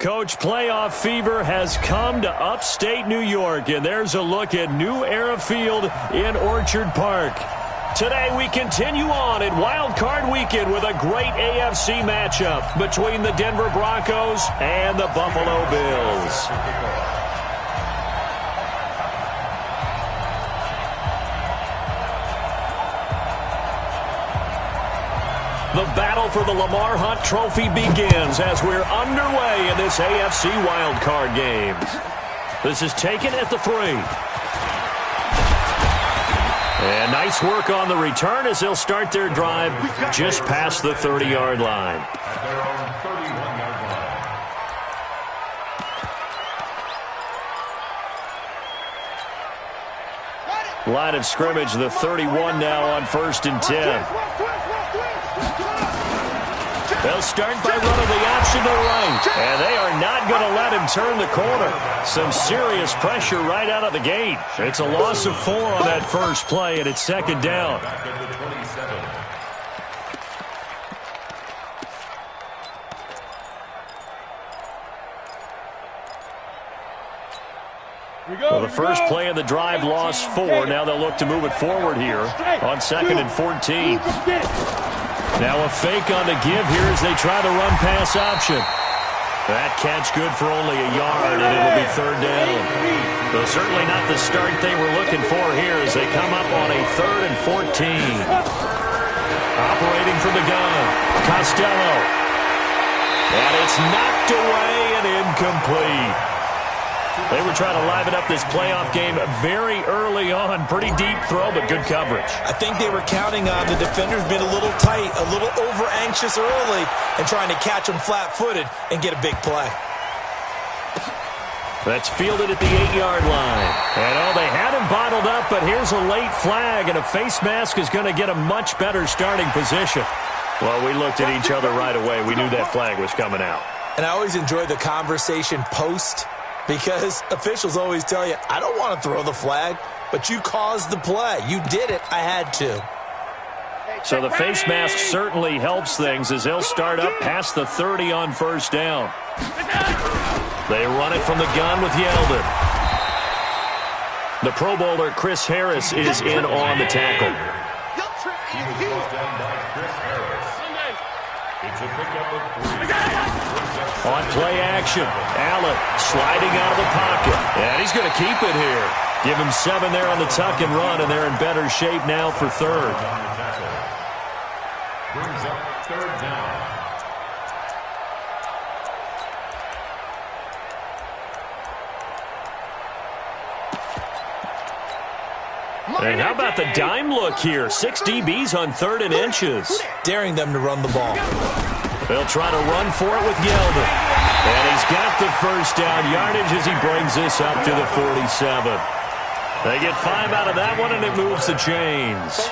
Coach, playoff fever has come to upstate New York, and there's a look at New Era Field in Orchard Park. Today we continue on in Wild Card Weekend with a great AFC matchup between the Denver Broncos and the Buffalo Bills. The battle for the Lamar Hunt Trophy begins as we're underway in this AFC wildcard game. This is taken at the 3. And nice work on the return as they'll start their drive just past the 30-yard line. Line of scrimmage, the 31 now on 1st and 10. They'll start by running the option to the right, and they are not going to let him turn the corner. Some serious pressure right out of the gate. It's a loss of 4 on that first play, and it's 2nd down. Well, the first play of the drive lost 4. Now they'll look to move it forward here on 2nd and 14. Now a fake on the give here as they try the run-pass option. That catch good for only a yard, and it'll be 3rd down. Though certainly not the start they were looking for here as they come up on a 3rd and 14. Operating from the gun, Costello. And it's knocked away and incomplete. They were trying to liven up this playoff game very early on. Pretty deep throw, but good coverage. I think they were counting on the defenders being a little tight, a little over-anxious early, and trying to catch them flat-footed and get a big play. That's fielded at the 8-yard line. And, they had him bottled up, but here's a late flag, and a face mask is going to get a much better starting position. Well, we looked at each other right away. We knew that flag was coming out. And I always enjoy the conversation post, because officials always tell you, I don't want to throw the flag, but you caused the play. You did it. I had to. So the face mask certainly helps things as they'll start up past the 30 on 1st down. They run it from the gun with Yeldon. The Pro Bowler Chris Harris is in on the tackle. On play action, Allen sliding out of the pocket. And he's going to keep it here. Give him 7 there on the tuck and run, and they're in better shape now for 3rd. Brings up 3rd down. And how about the dime look here? 6 DBs on 3rd and inches. Daring them to run the ball. They'll try to run for it with Yeldon. And he's got the 1st down yardage as he brings this up to the 47. They get 5 out of that one, and it moves the chains.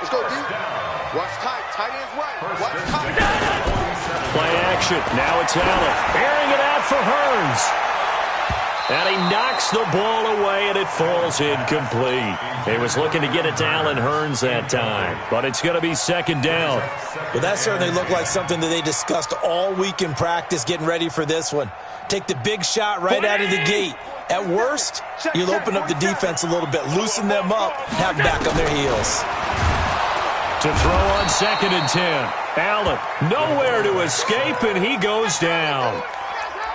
Let's go deep. Watch tight. Tight ends right. Watch tight. Play action. Now it's Allen. Airing it out for Hearns. And he knocks the ball away, and it falls incomplete. He was looking to get it to Allen Hearns that time, but it's going to be 2nd down. Well, that certainly looked like something that they discussed all week in practice getting ready for this one. Take the big shot right out of the gate. At worst, you'll open up the defense a little bit, loosen them up, have them back on their heels. To throw on 2nd and 10. Allen nowhere to escape, and he goes down.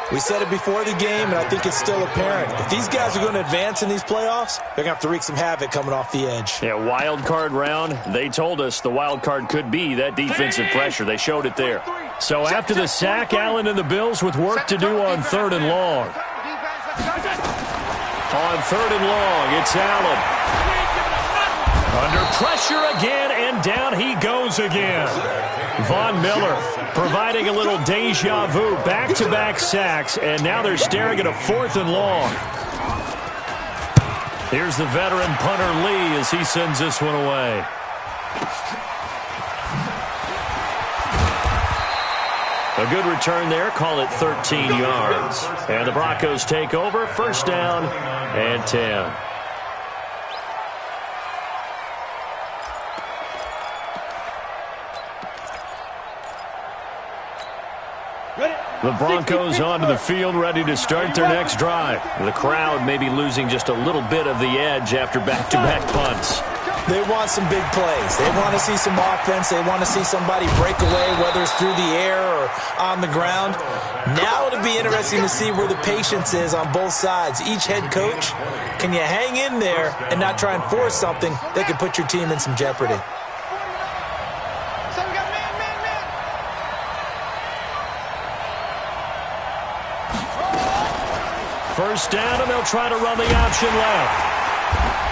We said it before the game, and I think it's still apparent. If these guys are going to advance in these playoffs, they're going to have to wreak some havoc coming off the edge. Yeah, wild card round. They told us the wild card could be that defensive pressure. They showed it there. So after the sack, Allen and the Bills with work to do on 3rd and long. On 3rd and long, it's Allen. Under pressure again, and down he goes again. Von Miller providing a little deja vu, back-to-back sacks, and now they're staring at a 4th and long. Here's the veteran punter Lee as he sends this one away. A good return there, call it 13 yards. And the Broncos take over, 1st down and 10. Ready? The Broncos onto the field, ready to start their next drive. The crowd may be losing just a little bit of the edge after back-to-back punts. They want some big plays. They want to see some offense. They want to see somebody break away, whether it's through the air or on the ground. Now it'll be interesting to see where the patience is on both sides. Each head coach, can you hang in there and not try and force something that could put your team in some jeopardy? First down, and they'll try to run the option left.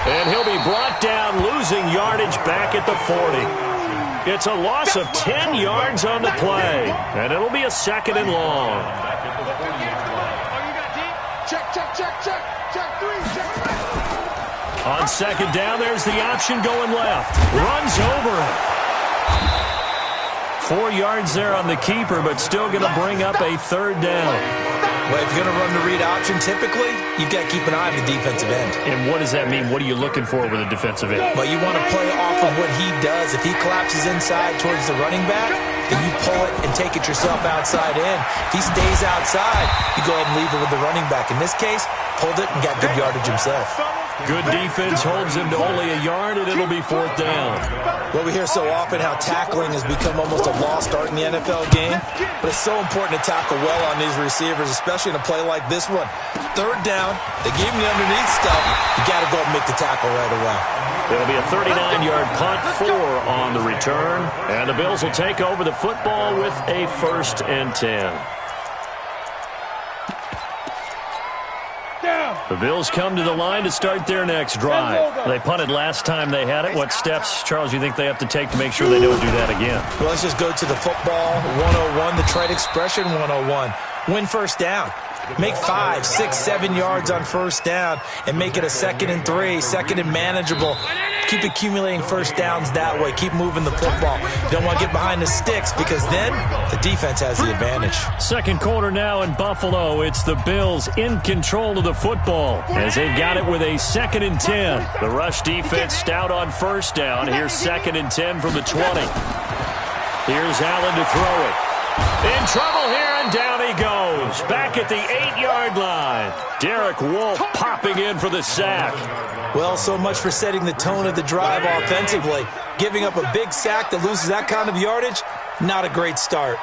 And he'll be brought down, losing yardage back at the 40. It's a loss of 10 yards on the play, and it'll be a second and long. On second down, there's the option going left. Runs over it. 4 yards there on the keeper, but still going to bring up a third down. Well, if you're going to run the read option, typically, you've got to keep an eye on the defensive end. And what does that mean? What are you looking for with a defensive end? Well, you want to play off of what he does. If he collapses inside towards the running back, then you pull it and take it yourself outside in. If he stays outside, you go ahead and leave it with the running back. In this case, pulled it and got good yardage himself. Good defense holds him to only a yard, and it'll be fourth down. Well, we hear so often how tackling has become almost a lost art in the NFL game, but it's so important to tackle well on these receivers, especially in a play like this one. Third down, they gave him the underneath stuff. You got to go and make the tackle right away. It'll be a 39-yard punt, 4 on the return, and the Bills will take over the football with a 1st and 10. The Bills come to the line to start their next drive. They punted last time they had it. What steps, Charles, you think they have to take to make sure they don't do that again? Well, let's just go to the football 101, the trade expression 101. Win first down. Make 5, 6, 7 yards on first down and make it a 2nd and 3, 2nd and manageable. Keep accumulating first downs that way. Keep moving the football. You don't want to get behind the sticks because then the defense has the advantage. Second quarter now in Buffalo. It's the Bills in control of the football as they've got it with a 2nd and 10. The rush defense stout on first down. Here's 2nd and 10 from the 20. Here's Allen to throw it. In trouble here, and down he goes. Back at the 8-yard line. Derek Wolfe popping in for the sack. Well, so much for setting the tone of the drive offensively. Giving up a big sack that loses that kind of yardage, not a great start.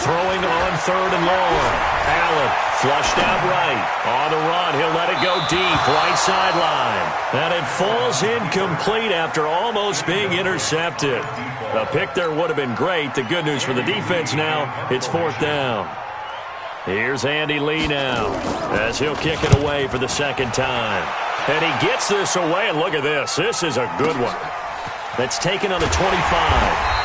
Throwing on 3rd and long. Allen flushed out right. On the run, he'll let it go deep, right sideline. And it falls incomplete after almost being intercepted. A pick there would have been great. The good news for the defense now, it's 4th down. Here's Andy Lee now as he'll kick it away for the 2nd time. And he gets this away, and look at this. This is a good one. That's taken on the 25.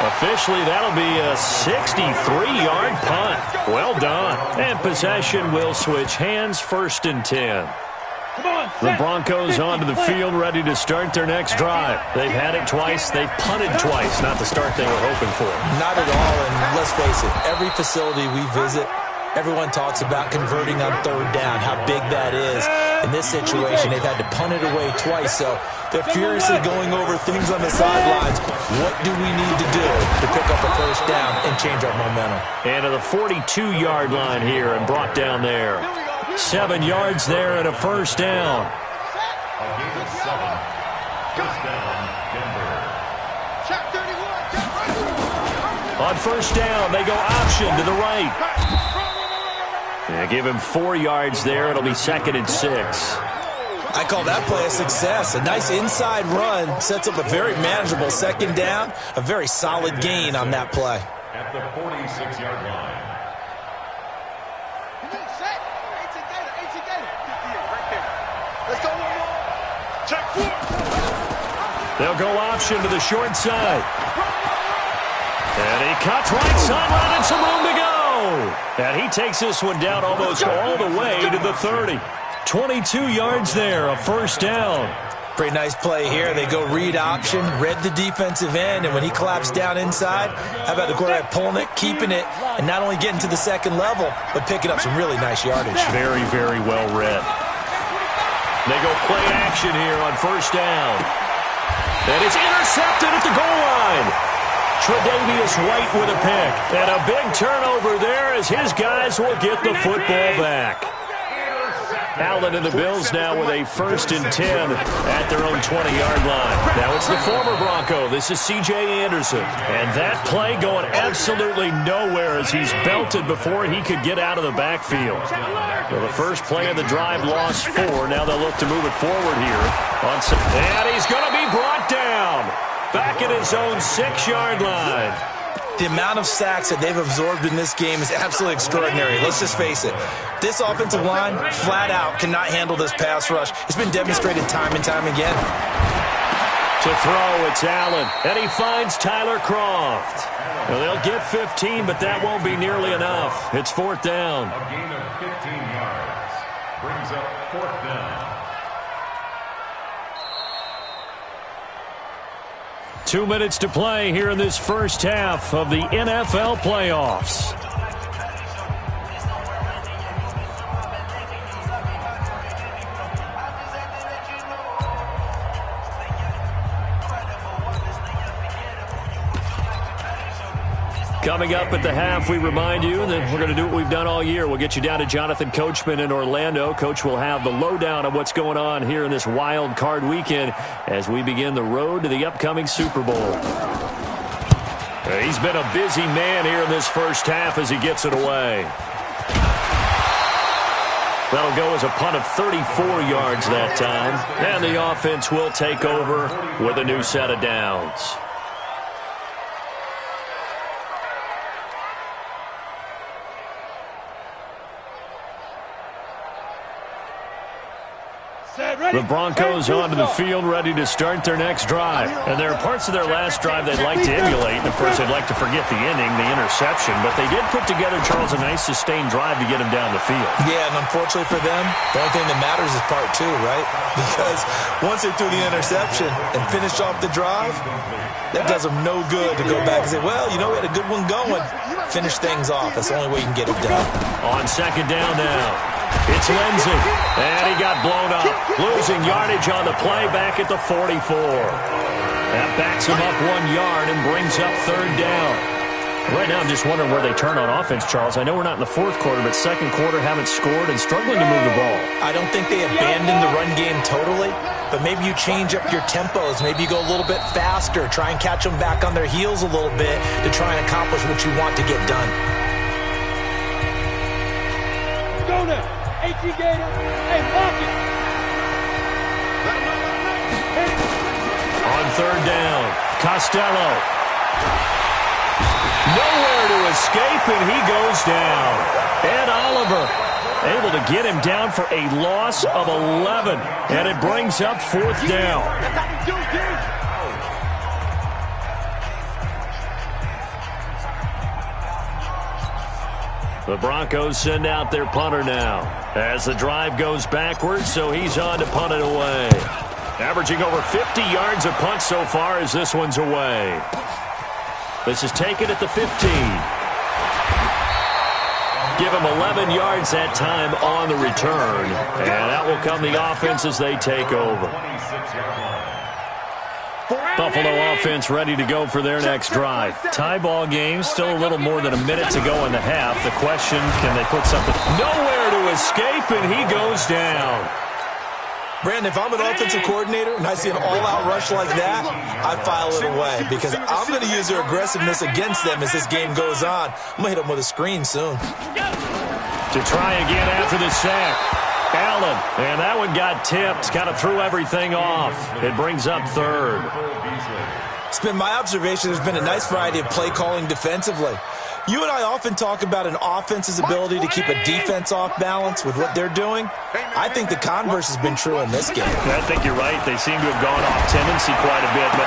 Officially, that'll be a 63-yard punt. Well done. And possession will switch hands, 1st and 10. The Broncos onto the field, ready to start their next drive. They've had it twice. They've punted twice. Not the start they were hoping for. Not at all, and let's face it, every facility we visit, everyone talks about converting on 3rd down, how big that is. In this situation, they've had to punt it away twice, so they're furiously going over things on the sidelines. What do we need to do to pick up a 1st down and change our momentum? And to the 42-yard line here and brought down there. 7 yards there and a 1st down. On 1st down, they go option to the right. And give him 4 yards there. It'll be 2nd and 6. I call that play a success. A nice inside run sets up a very manageable 2nd down. A very solid gain on that play. At the 46-yard line. They'll go option to the short side. And he cuts right sideline and some room to go. And he takes this one down almost all the way to the 30. 22 yards there, a 1st down. Pretty nice play here. They go read option, read the defensive end, and when he collapsed down inside, how about the quarterback pulling it, keeping it, and not only getting to the 2nd level, but picking up some really nice yardage. Very, very well read. They go play action here on 1st down. And it's intercepted at the goal line. Tre'Davious White with a pick. And a big turnover there as his guys will get the football back. Allen and the Bills now with a 1st and 10 at their own 20-yard line. Now it's the former Bronco. This is C.J. Anderson. And that play going absolutely nowhere as he's belted before he could get out of the backfield. So the first play of the drive lost 4. Now they'll look to move it forward here. And he's going to be brought down. Back at his own 6-yard line. The amount of sacks that they've absorbed in this game is absolutely extraordinary. Let's just face it. This offensive line, flat out, cannot handle this pass rush. It's been demonstrated time and time again. To throw, it's Allen. And he finds Tyler Croft. Well, they'll get 15, but that won't be nearly enough. It's 4th down. A gain of 15 yards. Brings up 4th down. 2 minutes to play here in this first half of the NFL playoffs. Coming up at the half, we remind you that we're going to do what we've done all year. We'll get you down to Jonathan Coachman in Orlando. Coach will have the lowdown of what's going on here in this wild card weekend as we begin the road to the upcoming Super Bowl. He's been a busy man here in this first half as he gets it away. That'll go as a punt of 34 yards that time. And the offense will take over with a new set of downs. The Broncos onto the field ready to start their next drive. And there are parts of their last drive they'd like to emulate. And, of course, they'd like to forget the ending, the interception. But they did put together, Charles, a nice sustained drive to get him down the field. Yeah, and unfortunately for them, the only thing that matters is part 2, right? Because once they threw the interception and finished off the drive, that does them no good to go back and say, well, you know, we had a good one going. Finish things off. That's the only way you can get it done. On 2nd down now. It's Lindsey, and he got blown up. Losing yardage on the play back at the 44. That backs him up 1 yard and brings up 3rd down. Right now I'm just wondering where they turn on offense, Charles. I know we're not in the 4th quarter, but 2nd quarter haven't scored and struggling to move the ball. I don't think they abandoned the run game totally, but maybe you change up your tempos. Maybe you go a little bit faster, try and catch them back on their heels a little bit to try and accomplish what you want to get done. Go now. 18 Gator, hey, block it. On 3rd down, Costello. Nowhere to escape, and he goes down. Ed Oliver able to get him down for a loss of 11, and it brings up 4th down. The Broncos send out their punter now as the drive goes backwards, so he's on to punt it away. Averaging over 50 yards a punt so far as this one's away. This is taken at the 15. Give him 11 yards that time on the return, and that will come the offense as they take over. Buffalo offense ready to go for their next drive. Tie ball game, still a little more than a minute to go in the half. The question, can they put something? Nowhere to escape, and he goes down. Brandon, if I'm an offensive coordinator and I see an all-out rush like that, I file it away because I'm going to use their aggressiveness against them as this game goes on. I'm going to hit them with a screen soon. To try again after the sack. Allen, and that one got tipped, kind of threw everything off. It brings up 3rd. It's been my observation there's been a nice variety of play calling defensively. You and I often talk about an offense's ability to keep a defense off balance with what they're doing. I think the converse has been true in this game. I think you're right. They seem to have gone off tendency quite a bit. But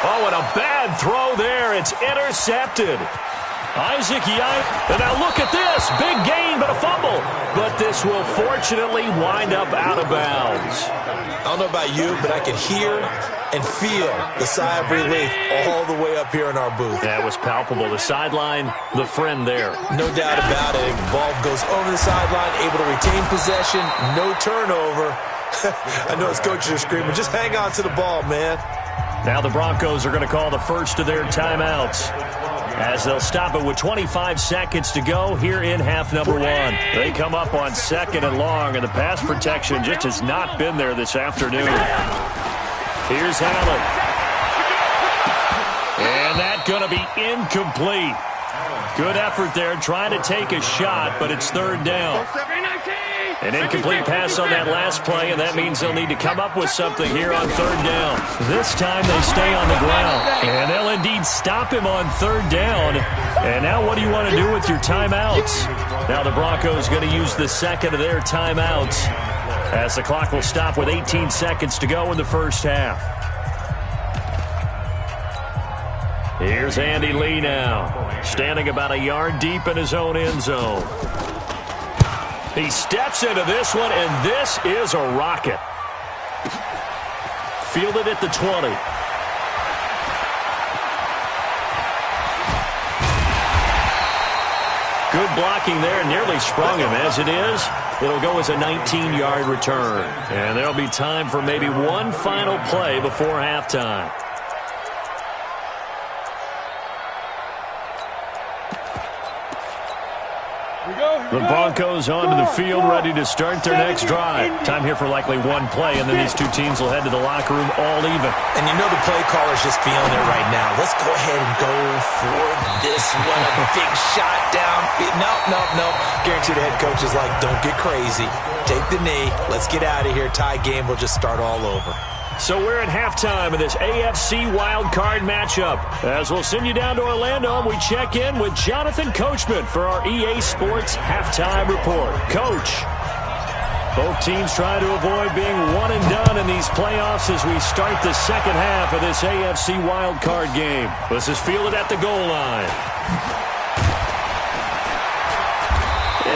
oh, and a bad throw there. It's intercepted. Isaac Young, and now look at this. Big gain, but a fumble. But this will fortunately wind up out of bounds. I don't know about you, but I could hear and feel the sigh of relief all the way up here in our booth. That was palpable. The sideline, the friend there. No doubt about it. Ball goes over the sideline, able to retain possession, no turnover. I know his coaches are screaming, just hang on to the ball, man. Now the Broncos are going to call the first of their timeouts, as they'll stop it with 25 seconds to go here in half number one. They come up on 2nd and long, and the pass protection just has not been there this afternoon. Here's Allen. And that's going to be incomplete. Good effort there trying to take a shot, but it's 3rd down. An incomplete pass on that last play, and that means they'll need to come up with something here on 3rd down. This time they stay on the ground, and they'll indeed stop him on 3rd down. And now what do you want to do with your timeouts? Now the Broncos going to use the 2nd of their timeouts, as the clock will stop with 18 seconds to go in the first half. Here's Andy Lee now, standing about a yard deep in his own end zone. He steps into this one, and this is a rocket. Fielded at the 20. Good blocking there, nearly sprung him. As it is, it'll go as a 19-yard return. And there'll be time for maybe one final play before halftime. The Broncos onto the field, ready to start their next drive. Time here for likely one play, and then these two teams will head to the locker room all even. And you know the play caller's just feeling it right now. Let's go ahead and go for this one. A big shot down. Nope. Guarantee the head coach is like, don't get crazy. Take the knee. Let's get out of here. Tie game will just start all over. So we're at halftime of this AFC Wild Card matchup. As we'll send you down to Orlando, we check in with Jonathan Coachman for our EA Sports Halftime Report. Coach, both teams try to avoid being one and done in these playoffs as we start the second half of this AFC Wild Card game. This is fielded at the goal line.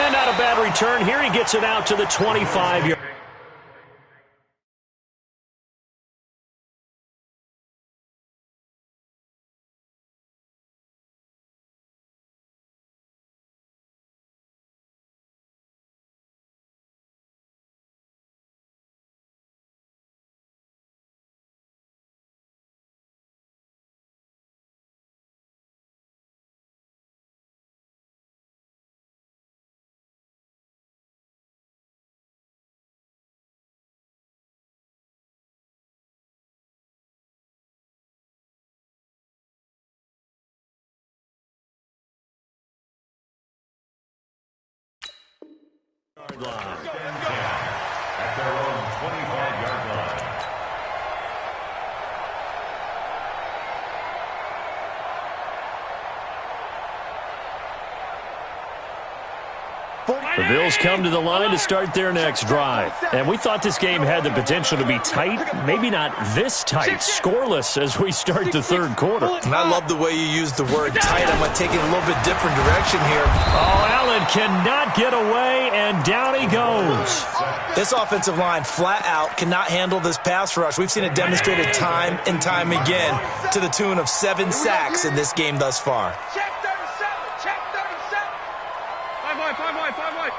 And not a bad return here. He gets it out to the 25-yard. Line. At their own 25-yard line. The Bills come to the line to start their next drive. And we thought this game had the potential to be tight, maybe not this tight, scoreless as we start the third quarter. And I love the way you use the word tight. I'm going to take it a little bit different direction here. Oh, Allen cannot get away, and down he goes. This offensive line flat out cannot handle this pass rush. We've seen it demonstrated time and time again to the tune of 7 sacks in this game thus far. Check 37. Check 37. 5 wide.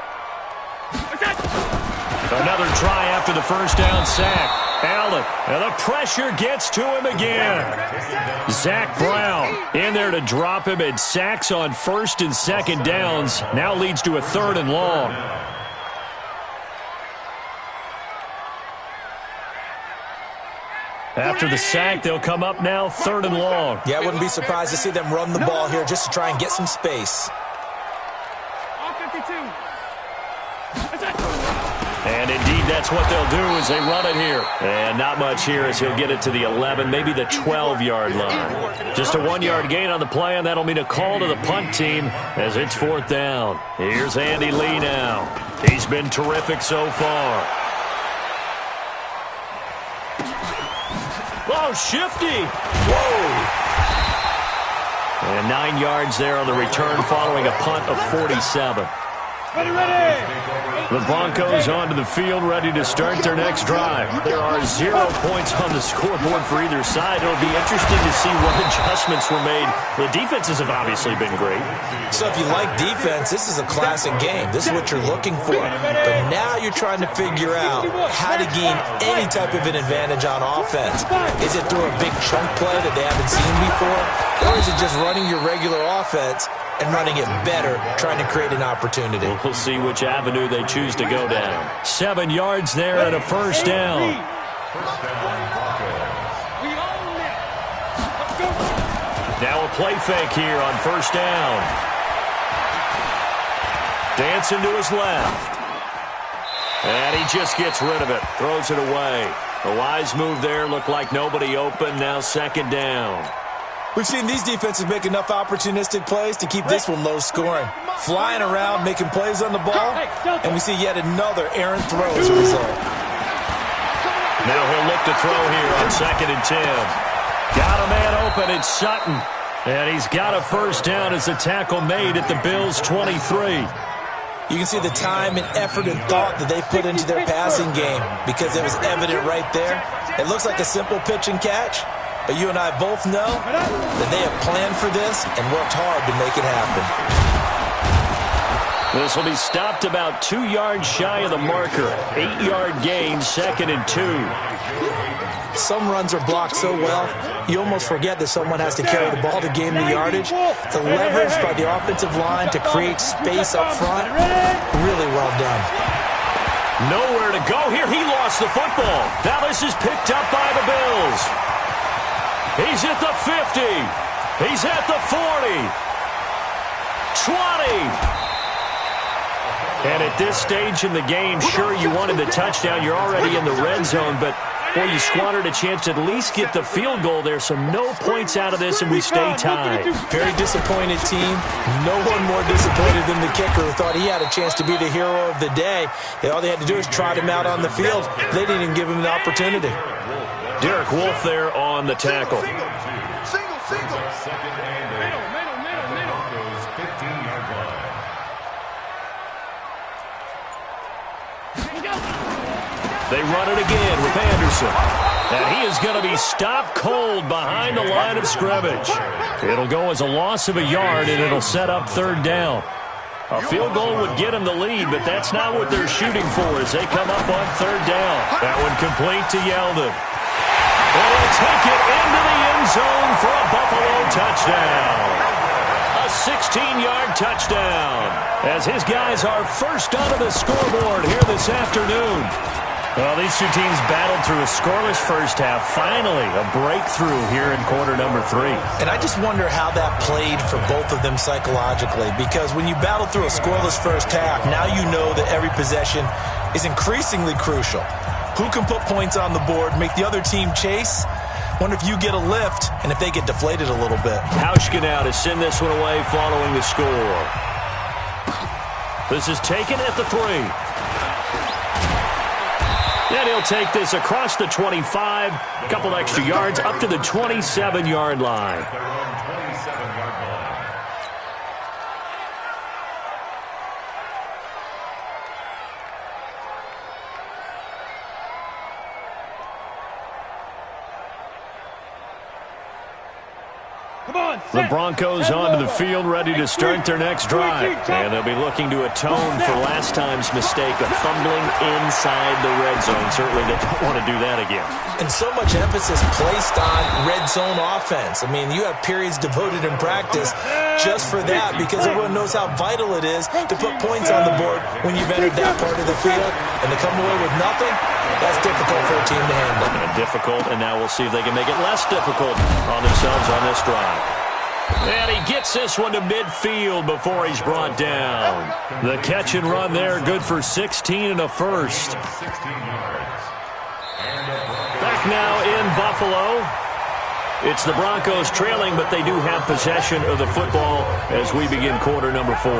Another try after the first down sack. Allen, and the pressure gets to him again. Zach Brown in there to drop him, and sacks on 1st and 2nd downs now leads to a 3rd and long. After the sack, they'll come up now 3rd and long. Yeah, I wouldn't be surprised to see them run the ball here just to try and get some space. And indeed, that's what they'll do as they run it here. And not much here as he'll get it to the 11, maybe the 12-yard line. Just a 1-yard gain on the play, and that'll mean a call to the punt team as it's 4th down. Here's Andy Lee now. He's been terrific so far. Oh, shifty. Whoa. And 9 yards there on the return following a punt of 47. Ready. The Broncos onto the field, ready to start their next drive. There are 0 points on the scoreboard for either side. It'll be interesting to see what adjustments were made. The defenses have obviously been great. So if you like defense, this is a classic game. This is what you're looking for. But now you're trying to figure out how to gain any type of an advantage on offense. Is it through a big chunk play that they haven't seen before? Or is it just running your regular offense and running it better, trying to create an opportunity? We'll see which avenue they choose to go down. 7 yards there and a first down. Now a play fake here on first down. Dancing to his left. And he just gets rid of it. Throws it away. A wise move there. Looked like nobody open. Now second down. We've seen these defenses make enough opportunistic plays to keep this one low scoring. Flying around, making plays on the ball, and we see yet another errant throw as a result. Now he'll look to throw here on 2nd and 10. Got a man open, it's Sutton. And he's got a first down as the tackle made at the Bills' 23. You can see the time and effort and thought that they put into their passing game because it was evident right there. It looks like a simple pitch and catch, but you and I both know that they have planned for this and worked hard to make it happen. This will be stopped about 2 yards shy of the marker. 8-yard gain, 2nd and 2. Some runs are blocked so well, you almost forget that someone has to carry the ball to gain the yardage. The leverage by the offensive line to create space up front, really well done. Nowhere to go here. He lost the football. Now this is picked up by the Bills. He's at the 50. He's at the 40. 20. And at this stage in the game, sure, you wanted the touchdown. You're already in the red zone, but, boy, you squandered a chance to at least get the field goal there, so no points out of this, and we stay tied. Very disappointed team. No one more disappointed than the kicker who thought he had a chance to be the hero of the day. All they had to do was trot him out on the field. They didn't even give him the opportunity. Derek Wolfe there on the tackle. Single. They run it again with Anderson. And he is going to be stopped cold behind the line of scrimmage. It'll go as a loss of a yard, and it'll set up 3rd down. A field goal would get them the lead, but that's not what they're shooting for as they come up on 3rd down. That one complete to Yeldon. And he'll take it into the end zone for a Buffalo touchdown. A 16-yard touchdown as his guys are first onto the scoreboard here this afternoon. Well, these two teams battled through a scoreless first half. Finally, a breakthrough here in quarter number 3. And I just wonder how that played for both of them psychologically, because when you battle through a scoreless first half, now you know that every possession is increasingly crucial. Who can put points on the board, make the other team chase? Wonder if you get a lift and if they get deflated a little bit. Hauschka now to send this one away following the score. This is taken at the 3. And he'll take this across the 25, a couple extra yards, up to the 27-yard line. The Broncos onto the field, ready to start their next drive. And they'll be looking to atone for last time's mistake of fumbling inside the red zone. Certainly they don't want to do that again. And so much emphasis placed on red zone offense. I mean, you have periods devoted in practice just for that, because everyone knows how vital it is to put points on the board when you've entered that part of the field. And to come away with nothing, that's difficult for a team to handle. And difficult, and now we'll see if they can make it less difficult on themselves on this drive. And he gets this one to midfield before he's brought down. The catch and run there, good for 16 and a first. Back now in Buffalo. It's the Broncos trailing, but they do have possession of the football as we begin quarter number 4.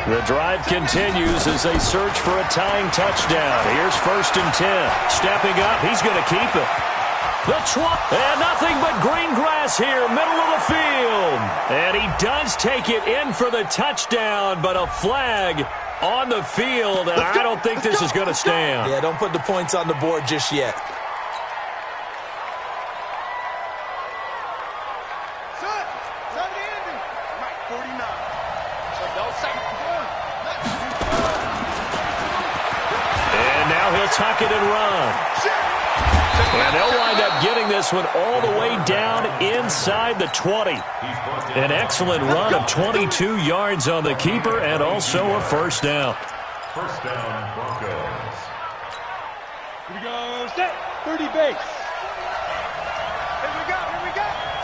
The drive continues as they search for a tying touchdown. Here's 1st and 10. Stepping up, he's going to keep it. And nothing but green grass here, middle of the field. And he does take it in for the touchdown, but a flag on the field, and I don't think this is going to stand. Yeah, don't put the points on the board just yet. And now he'll tuck it and run. And they'll wind up getting this one all the way down inside the 20. An excellent run of 22 yards on the keeper and also a first down. First down, Broncos. Here we go. Set. 30 base. Here we go.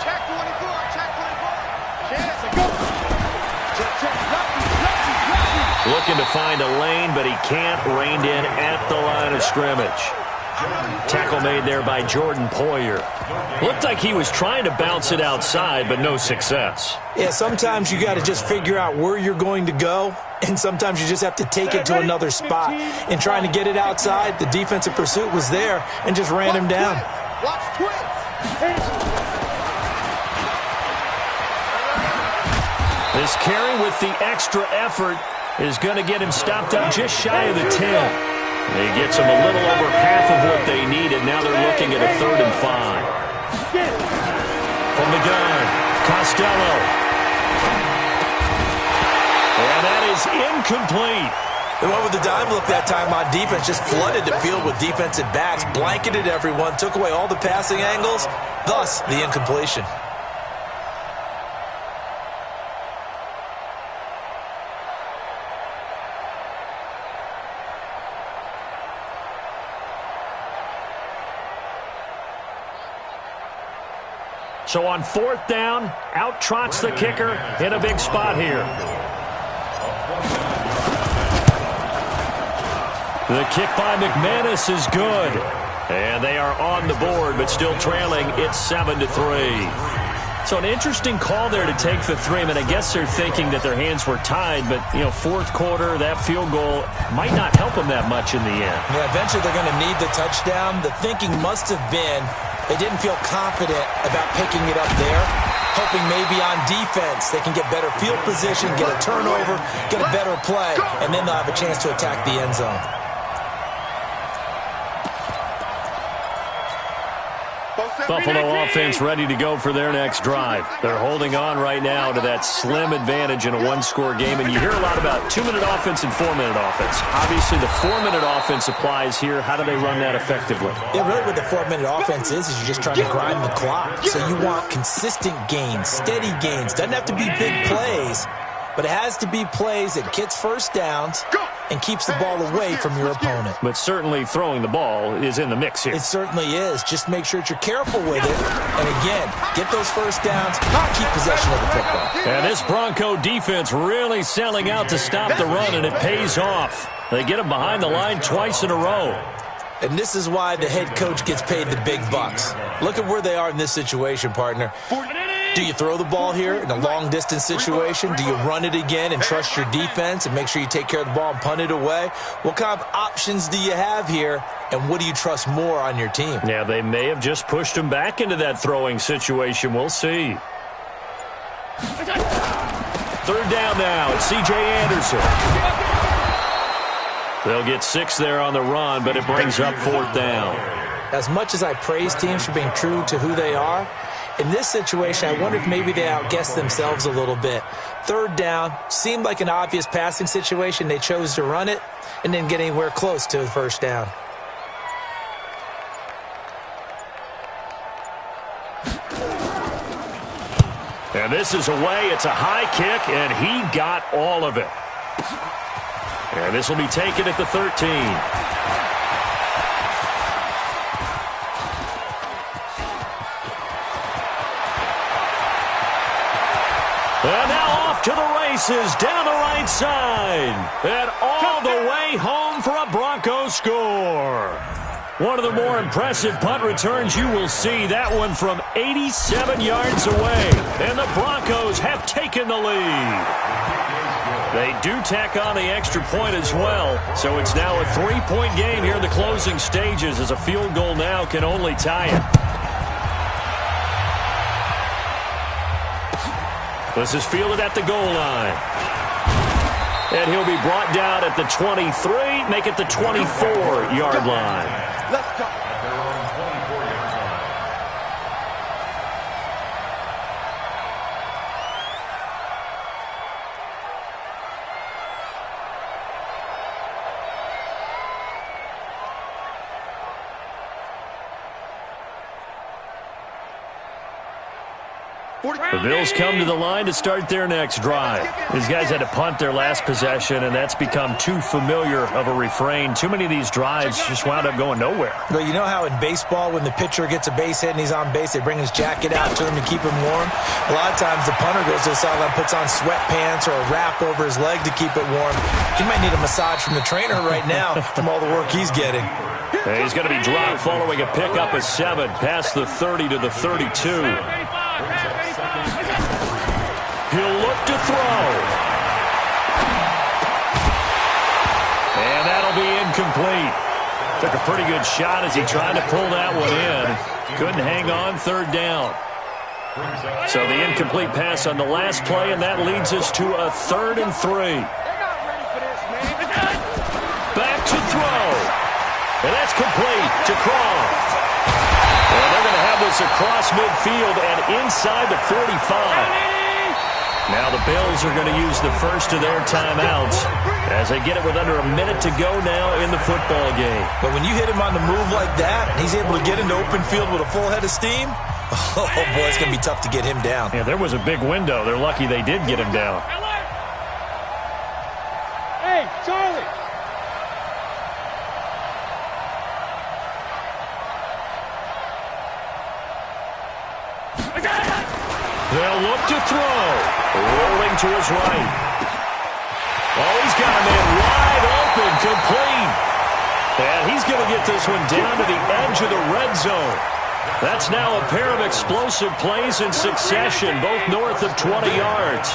Check 24. Chance. Go. Check. Lefty. Looking to find a lane, but he can't. Reined in at the line of scrimmage. Tackle made there by Jordan Poyer. Looked like he was trying to bounce it outside, but no success. Yeah, sometimes you got to just figure out where you're going to go, and sometimes you just have to take it to another spot. And trying to get it outside, the defensive pursuit was there and just ran him down. Watch twins. This carry with the extra effort is going to get him stopped up just shy of the 10. He gets them a little over half of what they needed. Now they're looking at a 3rd and 5. From the gun, Costello. And that is incomplete. They went with the dime look that time on defense, just flooded the field with defensive backs, blanketed everyone, took away all the passing angles, thus the incompletion. So on 4th down, out trots the kicker in a big spot here. The kick by McManus is good. And they are on the board, but still trailing. It's 7-3. So an interesting call there to take the 3. I mean, I guess they're thinking that their hands were tied, but, you know, 4th quarter, that field goal might not help them that much in the end. Yeah, eventually they're going to need the touchdown. The thinking must have been they didn't feel confident about picking it up there, hoping maybe on defense they can get better field position, get a turnover, get a better play, and then they'll have a chance to attack the end zone. Buffalo offense ready to go for their next drive. They're holding on right now to that slim advantage in a one-score game, and you hear a lot about 2-minute offense and 4-minute offense. Obviously, the 4-minute offense applies here. How do they run that effectively? Yeah, really what the 4-minute offense is you're just trying to grind the clock. So you want consistent gains, steady gains. Doesn't have to be big plays, but it has to be plays that gets first downs and keeps the ball away from your opponent. But certainly throwing the ball is in the mix here. It certainly is. Just make sure that you're careful with it. And again, get those first downs, keep possession of the football. And this Bronco defense really selling out to stop the run, and it pays off. They get him behind the line twice in a row. And this is why the head coach gets paid the big bucks. Look at where they are in this situation, partner. Do you throw the ball here in a long-distance situation? Do you run it again and trust your defense and make sure you take care of the ball and punt it away? What kind of options do you have here, and what do you trust more on your team? Yeah, they may have just pushed him back into that throwing situation. We'll see. 3rd down now. It's C.J. Anderson. They'll get 6 there on the run, but it brings up 4th down. As much as I praise teams for being true to who they are, in this situation, I wonder if maybe they outguessed themselves a little bit. 3rd down seemed like an obvious passing situation. They chose to run it and didn't get anywhere close to the first down. And this is away. It's a high kick, and he got all of it. And this will be taken at the 13. And now off to the races down the right side. And all the way home for a Broncos score. One of the more impressive punt returns you will see. That one from 87 yards away. And the Broncos have taken the lead. They do tack on the extra point as well. So it's now a 3-point game here in the closing stages, as a field goal now can only tie it. This is fielded at the goal line. And he'll be brought down at the 23, make it the 24-yard line. Let's go. The Bills come to the line to start their next drive. These guys had to punt their last possession, and that's become too familiar of a refrain. Too many of these drives just wound up going nowhere. Well, you know how in baseball, when the pitcher gets a base hit and he's on base, they bring his jacket out to him to keep him warm? A lot of times the punter goes to the sideline, puts on sweatpants or a wrap over his leg to keep it warm. He might need a massage from the trainer right now from all the work he's getting. And he's going to be dropped following a pickup of 7 past the 30 to the 32. He'll look to throw. And that'll be incomplete. Took a pretty good shot as he tried to pull that one in. Couldn't hang on, third down. So the incomplete pass on the last play, and that leads us to a 3rd and 3. Back to throw. And that's complete to Croft. And they're going to have this across midfield and inside the 45. Now the Bills are going to use the first of their timeouts as they get it with under a minute to go now in the football game. But when you hit him on the move like that, and he's able to get into open field with a full head of steam, oh boy, it's going to be tough to get him down. Yeah, there was a big window. They're lucky they did get him down. Hey, Charlie. They'll look to throw. Rolling to his right. Oh, he's got a man wide open, complete. And he's going to get this one down to the edge of the red zone. That's now a pair of explosive plays in succession, both north of 20 yards.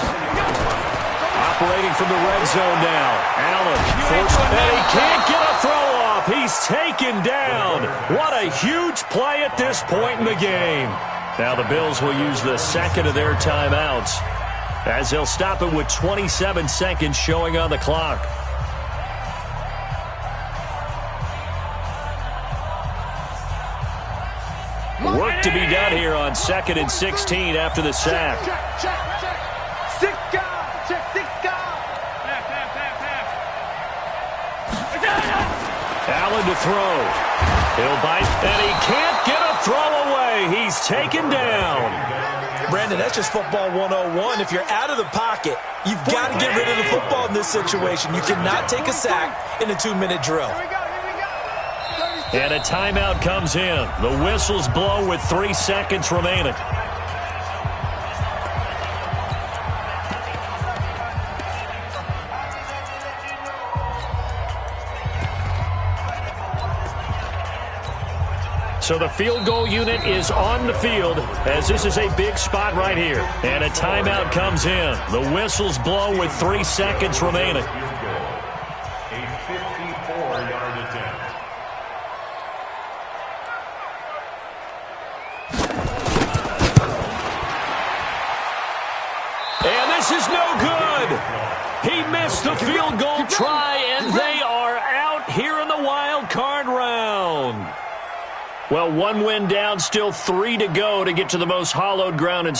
Operating from the red zone now. Allen forced, and he can't get a throw off. He's taken down. What a huge play at this point in the game. Now the Bills will use the second of their timeouts as they'll stop it with 27 seconds showing on the clock. Work to be done here on 2nd and 16 after the sack. Allen to throw. He'll bite, and he can't get a throw away. He's taken down. Brandon, that's just football 101. If you're out of the pocket, you've got to get rid of the football in this situation. You cannot take a sack in a 2-minute drill. And a timeout comes in. The whistles blow with 3 seconds remaining. So the field goal unit is on the field as this is a big spot right here. And a timeout comes in. The whistles blow with 3 seconds remaining. A 54-yard attempt. And this is no good. He missed the field goal try, and they are out here in the wild card round. Well, 1 win down, still 3 to go to get to the most hallowed ground in